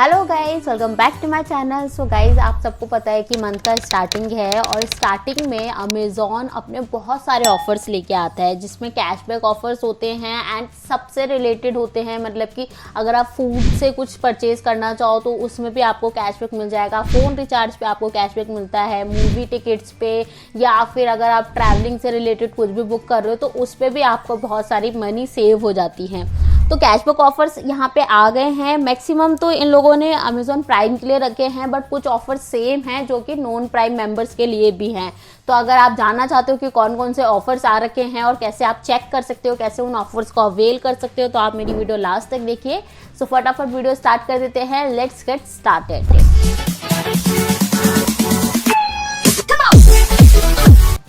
Hello guys, welcome back to my channel. So guys, आप सबको पता है कि मंथ का स्टार्टिंग है और स्टार्टिंग में अमेज़ॉन अपने बहुत सारे ऑफर्स लेके आता है जिसमें कैशबैक ऑफर्स होते हैं एंड सबसे रिलेटेड होते हैं। मतलब कि अगर आप फूड से कुछ परचेज करना चाहो तो उसमें भी आपको कैशबैक मिल जाएगा, फ़ोन रिचार्ज पे आपको कैशबैक मिलता है, मूवी टिकट्स पे, या फिर अगर आप ट्रैवलिंग से रिलेटेड कुछ भी बुक कर रहे हो तो उस पर भी आपको बहुत सारी मनी सेव हो जाती है। तो कैशबैक ऑफर्स यहाँ पे आ गए हैं। मैक्सिमम तो इन लोगों ने अमेज़ॉन प्राइम के लिए रखे हैं, बट कुछ ऑफर्स सेम हैं जो कि नॉन प्राइम मेंबर्स के लिए भी हैं। तो अगर आप जानना चाहते हो कि कौन कौन से ऑफर्स आ रखे हैं और कैसे आप चेक कर सकते हो, कैसे उन ऑफर्स को अवेल कर सकते हो, तो आप मेरी वीडियो लास्ट तक देखिए। सो फटाफट वीडियो स्टार्ट कर देते हैं। Let's get started.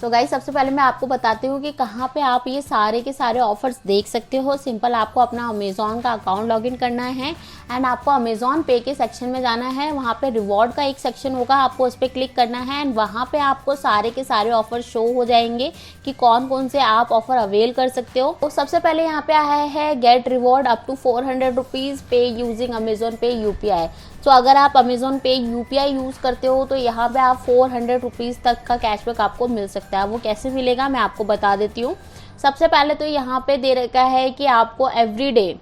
तो गाइस, सबसे पहले मैं आपको बताती हूँ कि कहाँ पे आप ये सारे के सारे ऑफर्स देख सकते हो। सिंपल आपको अपना अमेज़ॉन का अकाउंट लॉगिन करना है एंड आपको अमेज़ॉन पे के सेक्शन में जाना है। वहाँ पे रिवॉर्ड का एक सेक्शन होगा, आपको उस पर क्लिक करना है एंड वहाँ पे आपको सारे के सारे ऑफर शो हो जाएंगे कि कौन कौन से आप ऑफर अवेल कर सकते हो। तो सबसे पहले यहाँ पे आया है get reward up to 400 rupees pay using Amazon Pay UPI। तो अगर आप अमेज़ॉन पे UPI यूज़ करते हो तो यहाँ पे आप 400 रुपीज़ तक का कैशबैक आपको मिल सकता है। वो कैसे मिलेगा मैं आपको बता देती हूँ। सबसे पहले तो यहाँ पे दे रखा है कि आपको एवरीडे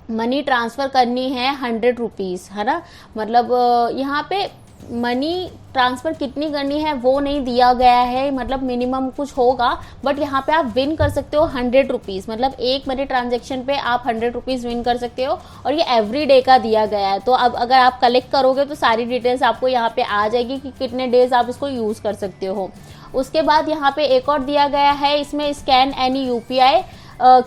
मनी ट्रांसफ़र करनी है 100 रुपीज़, है ना। मतलब यहाँ पे मनी ट्रांसफ़र कितनी करनी है वो नहीं दिया गया है, मतलब मिनिमम कुछ होगा, बट यहाँ पे आप विन कर सकते हो 100 रुपीज़। मतलब एक मनी ट्रांजेक्शन पे आप 100 रुपीज़ विन कर सकते हो और ये एवरी डे का दिया गया है। तो अब अगर आप कलेक्ट करोगे तो सारी डिटेल्स आपको यहाँ पे आ जाएगी कि कितने डेज आप इसको यूज़ कर सकते हो। उसके बाद यहाँ पे एक और दिया गया है, इसमें scan any UPI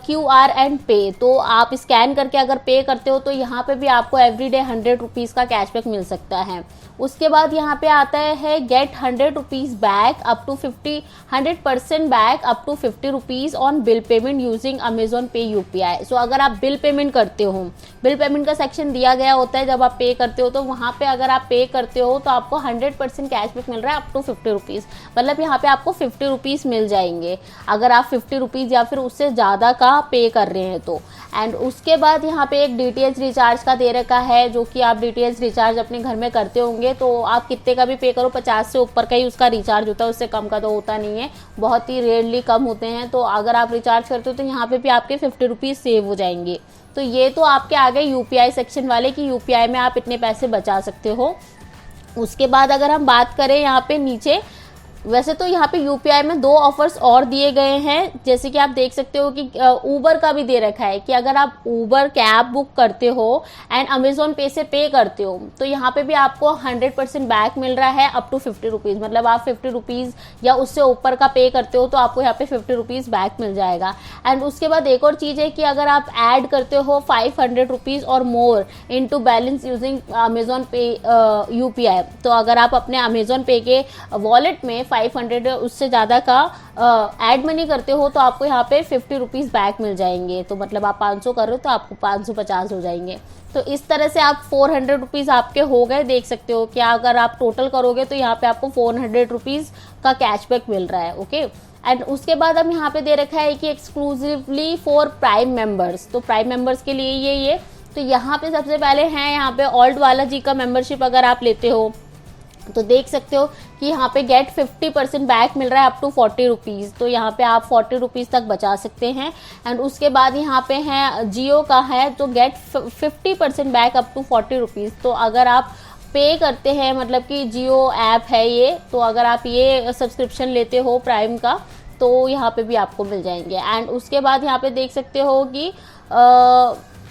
QR and पे। तो आप स्कैन करके अगर पे करते हो तो यहाँ पे भी आपको एवरीडे 100 रुपीज़ का कैशबैक मिल सकता है। उसके बाद यहाँ पे आता है get 100 rupees back up to 100% back up to 50 rupees on bill payment using Amazon Pay UPI। So अगर आप बिल पेमेंट करते हो, बिल पेमेंट का सेक्शन दिया गया होता है जब आप पे करते हो, तो वहाँ पे अगर आप पे करते हो तो आपको 100% कैशबैक मिल रहा है अप टू 50 रुपीज़। मतलब यहाँ पे आपको 50 रुपीज़ मिल जाएंगे अगर आप 50 रुपीज़ या फिर उससे ज़्यादा का पे कर रहे हैं तो। एंड उसके बाद यहाँ पे एक DTH रिचार्ज का दे रखा है, जो कि आप DTH रिचार्ज अपने घर में करते होंगे तो आप कितने का भी पे करो, 50 से ऊपर का ही उसका रिचार्ज होता है, उससे कम का तो होता नहीं है, बहुत ही रेयरली कम होते हैं। तो अगर आप रिचार्ज करते हो तो यहाँ पे भी आपके 50 रुपीज़ सेव हो जाएंगे। तो ये तो आपके आ गए UPI सेक्शन वाले कि UPI में आप इतने पैसे बचा सकते हो। उसके बाद अगर हम बात करें यहाँ पे नीचे, वैसे तो यहाँ पे UPI में 2 ऑफर्स और दिए गए हैं, जैसे कि आप देख सकते हो कि ऊबर का भी दे रखा है कि अगर आप ऊबर कैब बुक करते हो एंड अमेज़ॉन पे से पे करते हो तो यहाँ पे भी आपको 100% बैक मिल रहा है अप टू 50 रुपीज़। मतलब आप 50 रुपीज़ या उससे ऊपर का पे करते हो तो आपको यहाँ पे 50 रुपीज़ बैक मिल जाएगा। एंड उसके बाद एक और चीज़ है कि अगर आप ऐड करते हो 500 रुपीज़ और more into balance using Amazon Pay UPI, तो अगर आप अपने अमेज़ॉन पे के वॉलेट में 500 उससे ज़्यादा का ऐड मनी करते हो तो आपको यहाँ पे 50 रुपीज़ बैक मिल जाएंगे। तो मतलब आप 500 कर रहे हो तो आपको 550 हो जाएंगे। तो इस तरह से आप 400 रुपीज़ आपके हो गए। देख सकते हो कि अगर आप टोटल करोगे तो यहाँ पे आपको 400 रुपीज़ का कैशबैक मिल रहा है। ओके। एंड उसके बाद हम यहाँ पे दे रखा है कि एक्सक्लूसिवली फॉर प्राइम मेंबर्स। तो प्राइम मेंबर्स के लिए ये तो यहाँ पे सबसे पहले हैं यहाँ पे ऑल्ट वाला जी का मेंबरशिप अगर आप लेते हो तो देख सकते हो कि यहाँ पे गेट 50% बैक मिल रहा है अप टू 40 रुपीज़। तो यहाँ पे आप 40 रुपीज़ तक बचा सकते हैं। एंड उसके बाद यहाँ पे है जियो का है तो get 50% back up to 40 rupees. तो अगर आप पे करते हैं, मतलब कि जियो ऐप है ये, तो अगर आप ये सब्सक्रिप्शन लेते हो प्राइम का तो यहाँ पे भी आपको मिल जाएंगे। एंड उसके बाद यहाँ पे देख सकते हो कि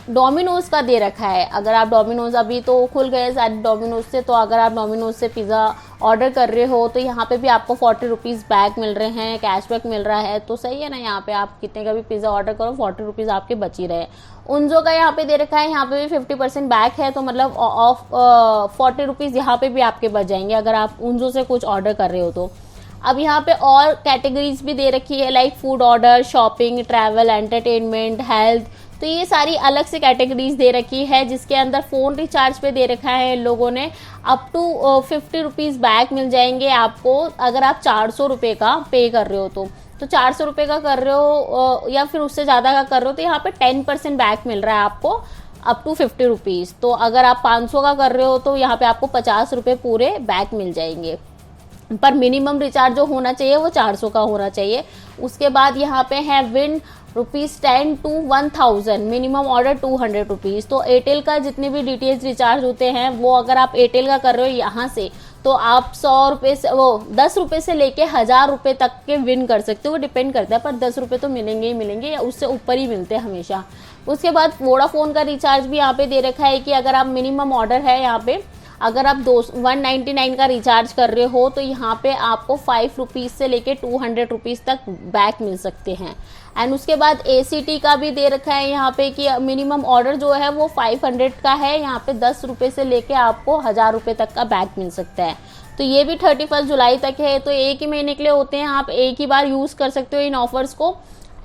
डोमिनोज़ का दे रखा है। अगर आप डोमिनोज़, अभी तो खुल गए सारे डोमिनोज़ से, तो अगर आप डोमिनोज़ से पिज़्ज़ा ऑर्डर कर रहे हो तो यहाँ पे भी आपको 40 रुपीज़ बैक मिल रहे हैं, कैशबैक मिल रहा है। तो सही है ना, यहाँ पे आप कितने का भी पिज़्ज़ा ऑर्डर करो 40 रुपीज़ आपके बच ही रहे। उनजो का यहाँ पे दे रखा है, यहाँ पे भी 50% बैक है, तो मतलब ऑफ 40 रुपीज़ यहाँ पे भी आपके बच जाएंगे अगर आप उनजो से कुछ ऑर्डर कर रहे हो तो। अब यहाँ पे और कैटेगरीज भी दे रखी है, like food order, shopping, travel, entertainment, health. तो ये सारी अलग से कैटेगरीज दे रखी है, जिसके अंदर फ़ोन रिचार्ज पे दे रखा है इन लोगों ने अप टू 50 रुपीज़ बैक मिल जाएंगे आपको अगर आप 400 रुपये का पे कर रहे हो तो 400 रुपये का कर रहे हो या फिर उससे ज़्यादा का कर रहे हो तो यहाँ पे 10% बैक मिल रहा है आपको अप टू 50 रुपीज़। तो अगर आप 500 का कर रहे हो तो यहाँ पे आपको 50 रुपये पूरे बैक मिल जाएंगे। पर मिनिमम रिचार्ज जो होना चाहिए वो 400 का होना चाहिए। उसके बाद यहाँ पे है win ₹10 to 1000, minimum order 200 rupees. तो एयरटेल का जितने भी DTH रिचार्ज होते हैं वो अगर आप एयरटेल का कर रहे हो यहाँ से, तो आप 100 रुपये से, वो 10 रुपये से लेके 1000 रुपये तक के विन कर सकते हो। वो डिपेंड करता है, पर 10 रुपये तो मिलेंगे ही मिलेंगे, या उससे ऊपर ही मिलते हैं हमेशा। उसके बाद वोडाफोन का रिचार्ज भी यहाँ पे दे रखा है कि अगर आप मिनिमम ऑर्डर है यहाँ पे, अगर आप 199 का रिचार्ज कर रहे हो तो यहाँ पे आपको 5 रुपीज़ से लेके 200 रुपीज़ तक बैक मिल सकते हैं। एंड उसके बाद ACT का भी दे रखा है यहाँ पे कि मिनिमम ऑर्डर जो है वो 500 का है, यहाँ पे 10 रुपये से लेके आपको 1000 रुपये तक का बैक मिल सकता है। तो ये भी 31 जुलाई तक है, तो एक ही महीने के लिए होते हैं, आप एक ही बार यूज़ कर सकते हो इन ऑफर्स को।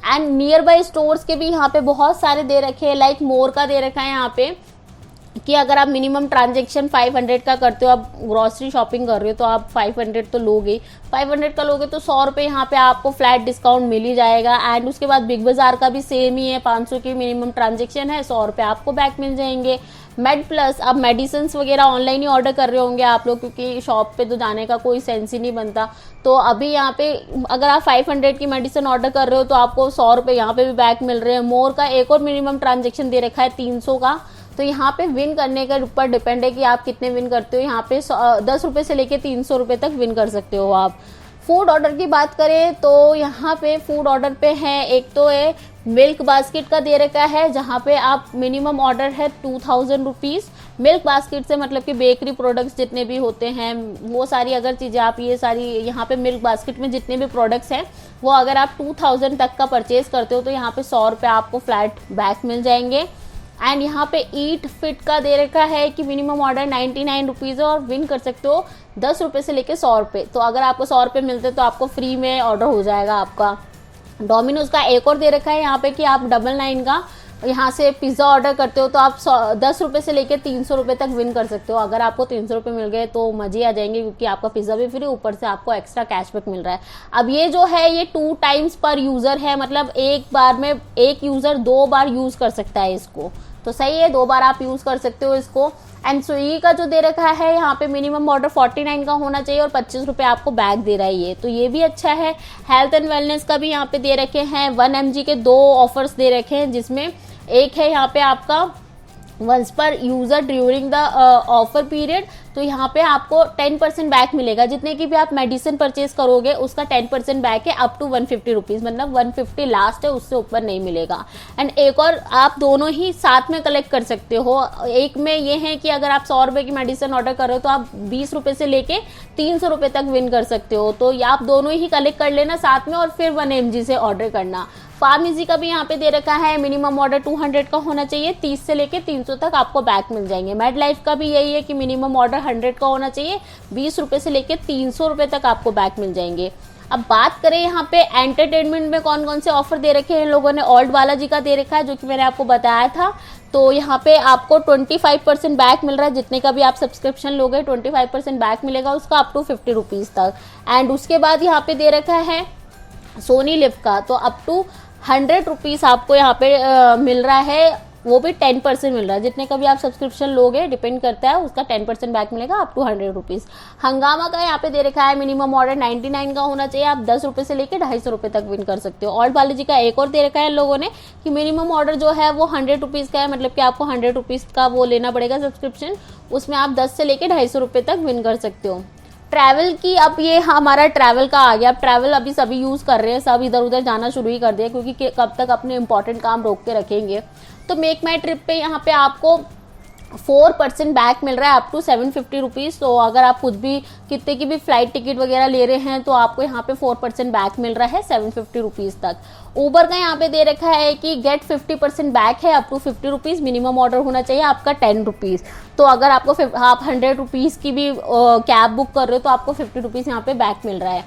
एंड नियर बाई स्टोर्स के भी यहाँ पे बहुत सारे दे रखे हैं, लाइक मोर का दे रखा है यहाँ पे कि अगर आप मिनिमम ट्रांजैक्शन 500 का करते हो, आप ग्रॉसरी शॉपिंग कर रहे हो तो आप 500 तो लोगे, 500 का लोगे तो 100 रुपये यहाँ पे आपको फ्लैट डिस्काउंट मिल ही जाएगा। एंड उसके बाद बिग बाजार का भी सेम ही है, 500 की मिनिमम ट्रांजैक्शन है, 100 रुपये आपको बैक मिल जाएंगे। मेड प्लस, अब मेडिसिन वगैरह ऑनलाइन ही ऑर्डर कर रहे होंगे आप लोग, क्योंकि शॉप पे तो जाने का कोई सेंस ही नहीं बनता। तो अभी यहाँ पे अगर आप 500 की मेडिसिन ऑर्डर कर रहे हो तो आपको 100 रुपये यहाँ पे भी बैक मिल रहे हैं। मोर का एक और मिनिमम ट्रांजेक्शन दे रखा है 300 का, तो यहाँ पे विन करने के ऊपर डिपेंड है कि आप कितने विन करते हो। यहाँ पे 10 रुपये से लेके 300 रुपये तक विन कर सकते हो आप। फूड ऑर्डर की बात करें तो यहाँ पे फूड ऑर्डर पे है, एक तो है मिल्क बास्केट का दे रखा है, जहाँ पे आप मिनिमम ऑर्डर है 2000 रुपीज़। मिल्क बास्केट से मतलब कि बेकरी प्रोडक्ट्स जितने भी होते हैं वो सारी अगर चीज़ें आप ये सारी यहाँ पे मिल्क बास्केट में जितने भी प्रोडक्ट्स हैं वो अगर आप 2000 तक का परचेज करते हो तो यहाँ पे 100 रुपये आपको फ्लैट बैक मिल जाएंगे। एंड यहाँ पे ईट फिट का दे रखा है कि मिनिमम ऑर्डर 99 रुपीज़ है और विन कर सकते हो 10 रुपये से लेके 100 रुपये। तो अगर आपको 100 रुपये मिलते तो आपको फ्री में ऑर्डर हो जाएगा आपका। डोमिनोज का एक और दे रखा है यहाँ पे कि आप 99 का यहाँ से पिज़्ज़ा ऑर्डर करते हो तो आप 10 रुपये से लेके 300 रुपये तक विन कर सकते हो। अगर आपको 300 रुपये मिल गए तो मजे आ जाएंगे, क्योंकि आपका पिज़्ज़ा भी फ्री, ऊपर से आपको एक्स्ट्रा कैशबैक मिल रहा है। अब ये जो है ये 2 टाइम्स पर यूज़र है, मतलब एक बार में एक यूज़र 2 बार यूज़ कर सकता है इसको, तो सही है, 2 बार आप यूज़ कर सकते हो इसको। एंड स्विगी का जो दे रखा है यहाँ पे मिनिमम ऑर्डर 49 का होना चाहिए और 25 रुपये आपको बैक दे रहा है ये, तो ये भी अच्छा है। हेल्थ एंड वेलनेस का भी यहाँ पे दे रखे हैं, 1 mg के 2 ऑफर्स दे रखे हैं, जिसमें एक है यहाँ पे आपका वंस पर user during the offer period, तो यहाँ पे आपको 10% बैक मिलेगा। जितने की भी आप मेडिसिन परचेज करोगे उसका 10% बैक है अप टू 150 रुपीज़, मतलब 150 लास्ट है, उससे ऊपर नहीं मिलेगा। एंड एक और आप दोनों ही साथ में कलेक्ट कर सकते हो। एक में ये है कि अगर आप 100 रुपये की मेडिसिन ऑर्डर कर रहे हो तो आप 20 रुपये से लेके 300 रुपये तक विन कर सकते हो। तो या आप दोनों ही कलेक्ट कर लेना साथ में और फिर 1 mg से ऑर्डर करना। फार्मेसी का भी यहाँ पे दे रखा है, मिनिमम ऑर्डर 200 का होना चाहिए, 30 से लेके 300 तक आपको बैक मिल जाएंगे। मेड लाइफ का भी यही है कि मिनिमम ऑर्डर 100 का होना चाहिए, 20 रुपये से लेके 300 रुपये तक आपको बैक मिल जाएंगे। अब बात करें यहाँ पे एंटरटेनमेंट में कौन कौन से ऑफर दे रखे हैं इन लोगों ने। ओल्ड बालाजी का दे रखा है जो कि मैंने आपको बताया था, तो यहाँ पे आपको 25% बैक मिल रहा है, जितने का भी आप सब्सक्रिप्शन लोगे 25% बैक मिलेगा उसका अप टू 50 रुपीज़ तक। एंड उसके बाद यहाँ पे दे रखा है सोनी लिव का, तो अप टू 100 रुपीज़ आपको यहाँ पे मिल रहा है, वो भी 10% मिल रहा है, जितने का भी आप सब्सक्रिप्शन लोगे डिपेंड करता है उसका 10% बैक मिलेगा अप टू 100 रुपीज़। हंगामा का यहाँ पे दे रखा है मिनिमम ऑर्डर 99 का होना चाहिए, आप 10 रुपये से लेके 250 रुपये तक विन कर सकते हो। ओल्ड बालाजी का एक और दे रखा है लोगों ने कि मिनिमम ऑर्डर जो है वो 100 रुपीज़ का है, मतलब कि आपको 100 रुपीज़ का वो लेना पड़ेगा सब्सक्रिप्शन, उसमें आप 10 से लेके 250 रुपये तक विन कर सकते हो। ट्रैवल की, अब ये हमारा ट्रैवल का आ गया। अब ट्रैवल अभी सभी यूज़ कर रहे हैं, सब इधर उधर जाना शुरू ही कर दिया, क्योंकि कब तक अपने इंपॉर्टेंट काम रोक के रखेंगे। तो मेक माई ट्रिप पे यहाँ पे आपको 4% बैक मिल रहा है अप टू 750 रुपीज़। तो अगर आप कुछ भी कितने की भी फ्लाइट टिकट वगैरह ले रहे हैं तो आपको यहाँ पे 4% बैक मिल रहा है 750 रुपीज़ तक। ऊबर का यहाँ पे दे रखा है कि गेट 50% बैक है up to 50 rupees, minimum order होना चाहिए आपका 10 रुपीज़। तो अगर आपको आप 100 रुपीज़ की भी कैब बुक कर रहे हो तो आपको 50 रुपीज़ यहाँ पे बैक मिल रहा है।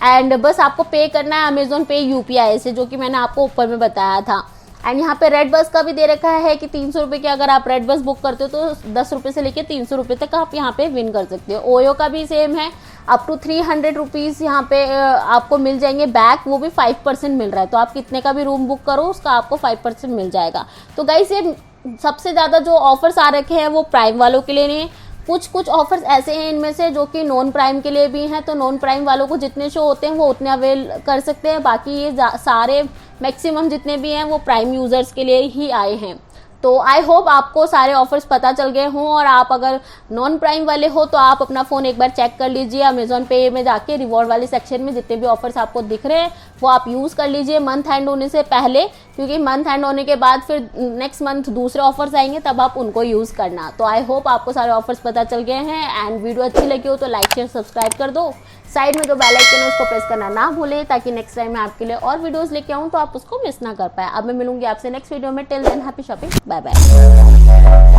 एंड बस आपको पे करना है अमेजोन पे UPI से, जो कि मैंने आपको ऊपर में बताया था। एंड यहाँ पे रेड बस का भी दे रखा है कि 300 रुपये की अगर आप रेड बस बुक करते हो तो 10 रुपये से लेके 300 रुपये तक आप यहाँ पे विन कर सकते हो। ओयो का भी सेम है, अप टू 300 रुपीज़ यहाँ पे आपको मिल जाएंगे बैक, वो भी 5% मिल रहा है। तो आप कितने का भी रूम बुक करो उसका आपको 5% मिल जाएगा। तो गाइस ये सबसे ज़्यादा जो ऑफर्स आ रखे हैं वो प्राइम वालों के लिए नहीं है, कुछ ऑफर्स ऐसे हैं इनमें से जो कि नॉन प्राइम के लिए भी हैं, तो नॉन प्राइम वालों को जितने शो होते हैं वो उतने अवेल कर सकते हैं। बाकी ये सारे मैक्सिमम जितने भी हैं वो प्राइम यूज़र्स के लिए ही आए हैं। तो आई होप आपको सारे ऑफर्स पता चल गए हों, और आप अगर नॉन प्राइम वाले हो तो आप अपना फ़ोन एक बार चेक कर लीजिए, अमेजॉन पे में जाके रिवॉर्ड वाले सेक्शन में जितने भी ऑफर्स आपको दिख रहे हैं वो आप यूज़ कर लीजिए मंथ एंड होने से पहले, क्योंकि मंथ एंड होने के बाद फिर नेक्स्ट मंथ दूसरे ऑफर्स आएंगे, तब आप उनको यूज़ करना। तो आई होप आपको सारे ऑफर्स पता चल गए हैं, एंड वीडियो अच्छी लगी हो तो लाइक शेयर सब्सक्राइब कर दो। साइड में जो बेल आइकन है उसको प्रेस करना ना भूलें, ताकि नेक्स्ट टाइम मैं आपके लिए और वीडियोस लेके आऊँ तो आप उसको मिस ना कर पाए। अब मैं मिलूंगी आपसे नेक्स्ट वीडियो में। Till then happy shopping, bye bye.